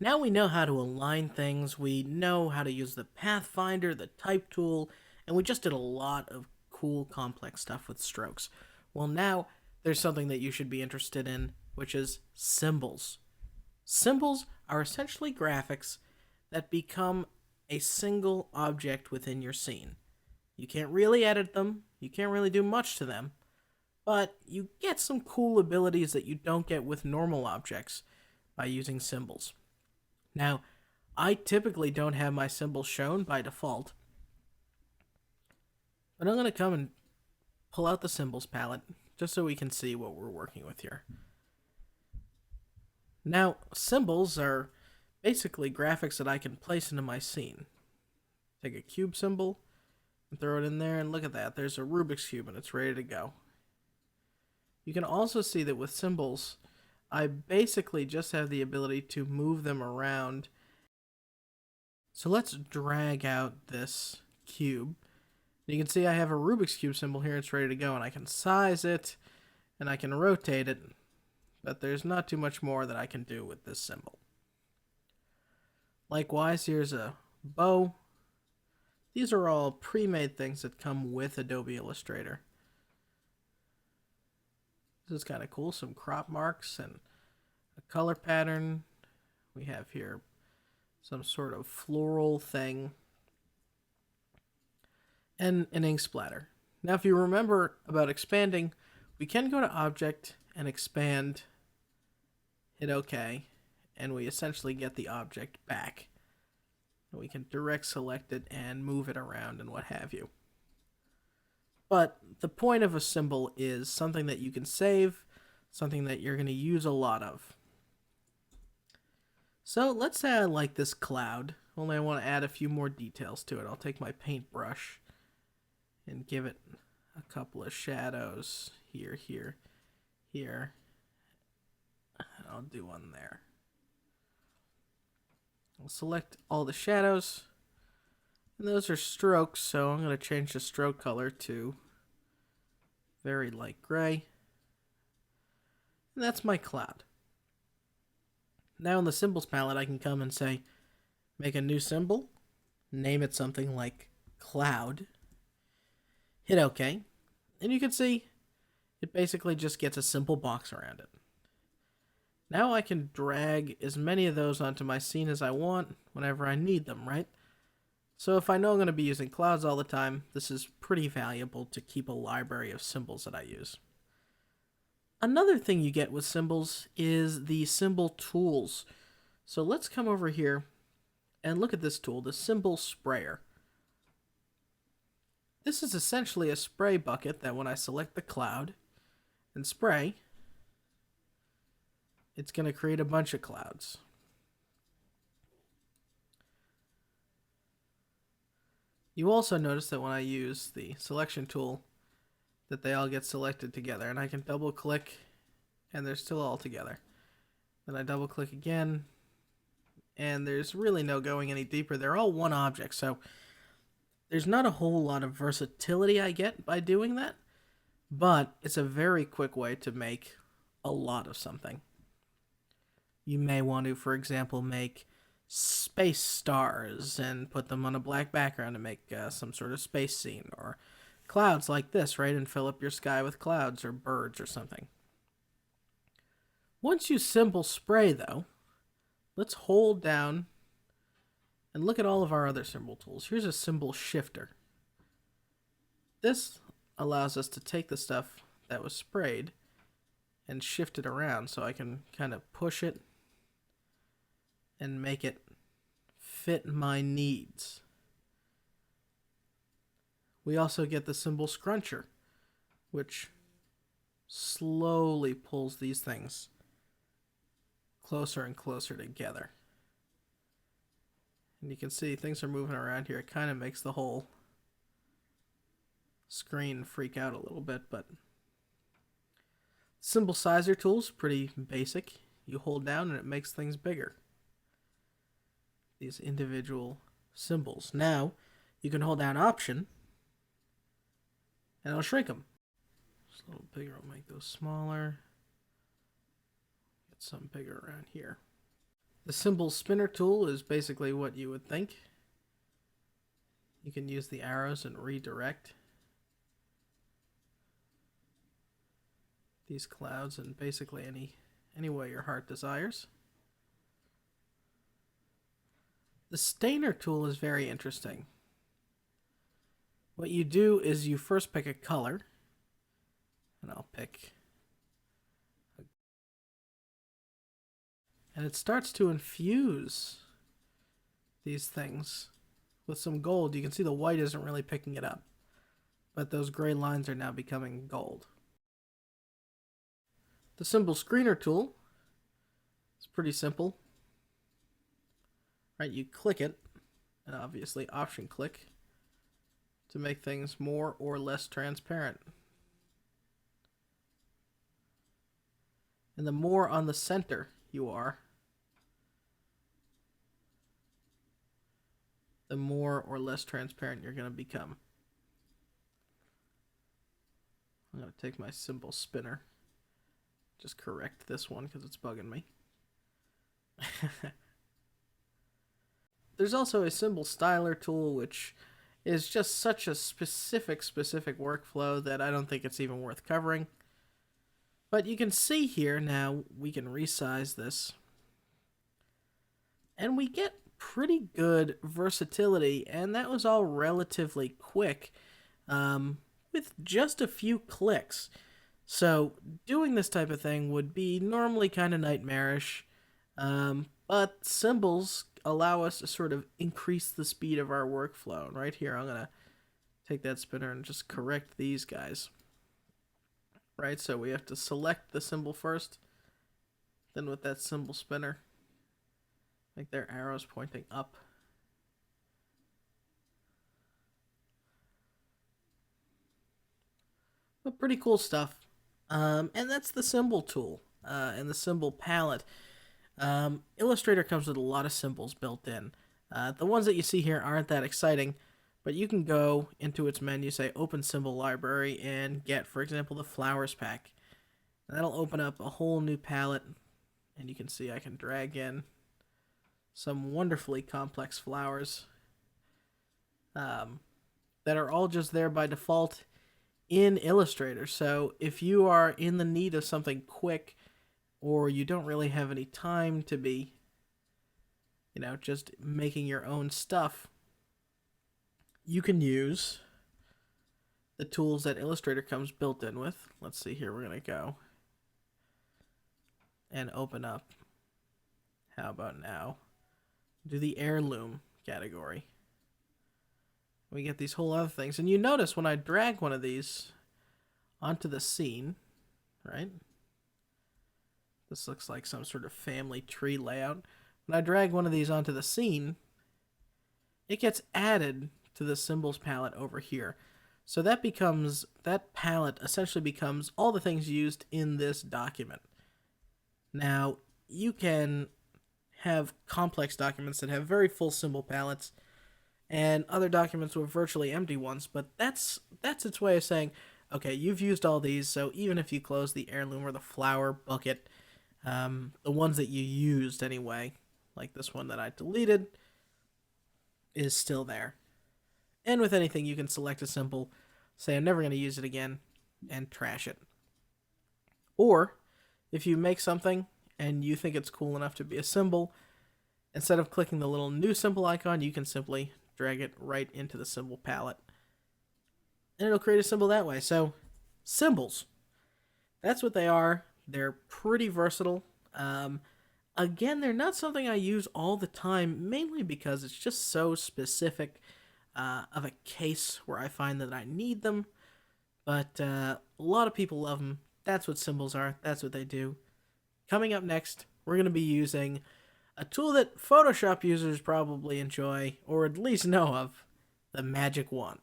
Now we know how to align things, we know how to use the Pathfinder, the type tool, and we just did a lot of cool complex stuff with strokes. Well, now there's something that you should be interested in, which is symbols. Symbols are essentially graphics that become a single object within your scene. You can't really edit them, you can't really do much to them, but you get some cool abilities that you don't get with normal objects by using symbols. Now, I typically don't have my symbols shown by default, but I'm going to come and pull out the symbols palette just so we can see what we're working with here. Now, symbols are basically graphics that I can place into my scene. Take a cube symbol and throw it in there, and look at that. There's a Rubik's Cube and it's ready to go. You can also see that with symbols, I basically just have the ability to move them around. So let's drag out this cube. You can see I have a Rubik's Cube symbol here. It's ready to go, and I can size it and I can rotate it, but there's not too much more that I can do with this symbol. Likewise, here's a bow. These are all pre-made things that come with Adobe Illustrator. This is kind of cool, some crop marks and a color pattern. We have here some sort of floral thing and an ink splatter. Now, if you remember about expanding, we can go to Object and expand, hit OK, and we essentially get the object back. We can direct select it and move it around and what have you. But the point of a symbol is something that you can save, something that you're going to use a lot of. So let's say I like this cloud, only I want to add a few more details to it. I'll take my paintbrush and give it a couple of shadows here, here, here. I'll do one there. I'll select all the shadows, and those are strokes, so I'm going to change the stroke color to very light gray. And that's my cloud. Now in the symbols palette, I can come and say, make a new symbol, name it something like cloud, hit OK, and you can see it basically just gets a simple box around it. Now I can drag as many of those onto my scene as I want whenever I need them, right? So if I know I'm going to be using clouds all the time, this is pretty valuable to keep a library of symbols that I use. Another thing you get with symbols is the symbol tools. So let's come over here and look at this tool, the symbol sprayer. This is essentially a spray bucket that when I select the cloud and spray, it's going to create a bunch of clouds. You also notice that when I use the selection tool that they all get selected together, and I can double click and they're still all together. Then I double click again and there's really no going any deeper. They're all one object, so there's not a whole lot of versatility I get by doing that, but it's a very quick way to make a lot of something. You may want to, for example, make space stars and put them on a black background to make some sort of space scene, or clouds like this, right, and fill up your sky with clouds or birds or something. Once you symbol spray, though, let's hold down and look at all of our other symbol tools. Here's a symbol shifter. This allows us to take the stuff that was sprayed and shift it around, so I can kind of push it and make it fit my needs. We also get the symbol scruncher, which slowly pulls these things closer and closer together. And you can see things are moving around here. It kind of makes the whole screen freak out a little bit, but symbol sizer tool's pretty basic. You hold down and it makes things bigger. These individual symbols. Now, you can hold down Option and it'll shrink them. Just a little bigger, I'll make those smaller. Get some bigger around here. The symbol spinner tool is basically what you would think. You can use the arrows and redirect these clouds in basically any way your heart desires. The stainer tool is very interesting. What you do is you first pick a color, and I'll pick, and it starts to infuse these things with some gold. You can see the white isn't really picking it up, but those gray lines are now becoming gold. The symbol screener tool is pretty simple. Right, you click it, and obviously option click to make things more or less transparent. And the more on the center you are, the more or less transparent you're going to become. I'm going to take my symbol spinner, just correct this one because it's bugging me. There's also a symbol styler tool, which is just such a specific workflow that I don't think it's even worth covering. But you can see here now, we can resize this, and we get pretty good versatility, and that was all relatively quick, with just a few clicks. So doing this type of thing would be normally kind of nightmarish, but symbols allow us to sort of increase the speed of our workflow. And right here, I'm going to take that spinner and just correct these guys. Right, so we have to select the symbol first, then with that symbol spinner, make their arrows pointing up. But pretty cool stuff. And that's the symbol tool and the symbol palette. Illustrator comes with a lot of symbols built in. The ones that you see here aren't that exciting, but you can go into its menu, say Open Symbol Library, and get, for example, the Flowers pack. And that'll open up a whole new palette, and you can see I can drag in some wonderfully complex flowers that are all just there by default in Illustrator. So if you are in the need of something quick, or you don't really have any time to be, just making your own stuff, you can use the tools that Illustrator comes built in with. Let's see here, we're going to go and open up, how about now, do the heirloom category. We get these whole other things, and you notice when I drag one of these onto the scene, right? This looks like some sort of family tree layout. When I drag one of these onto the scene, it gets added to the symbols palette over here. So that palette essentially becomes all the things used in this document. Now, you can have complex documents that have very full symbol palettes and other documents with virtually empty ones, but that's its way of saying, okay, you've used all these, so even if you close the heirloom or the flower bucket, the ones that you used anyway, like this one that I deleted, is still there. And with anything, you can select a symbol, say I'm never going to use it again, and trash it. Or, if you make something and you think it's cool enough to be a symbol, instead of clicking the little new symbol icon, you can simply drag it right into the symbol palette. And it'll create a symbol that way. So, symbols. That's what they are. They're pretty versatile. Again, they're not something I use all the time, mainly because it's just so specific of a case where I find that I need them. But a lot of people love them. That's what symbols are. That's what they do. Coming up next, we're going to be using a tool that Photoshop users probably enjoy, or at least know of, the magic wand.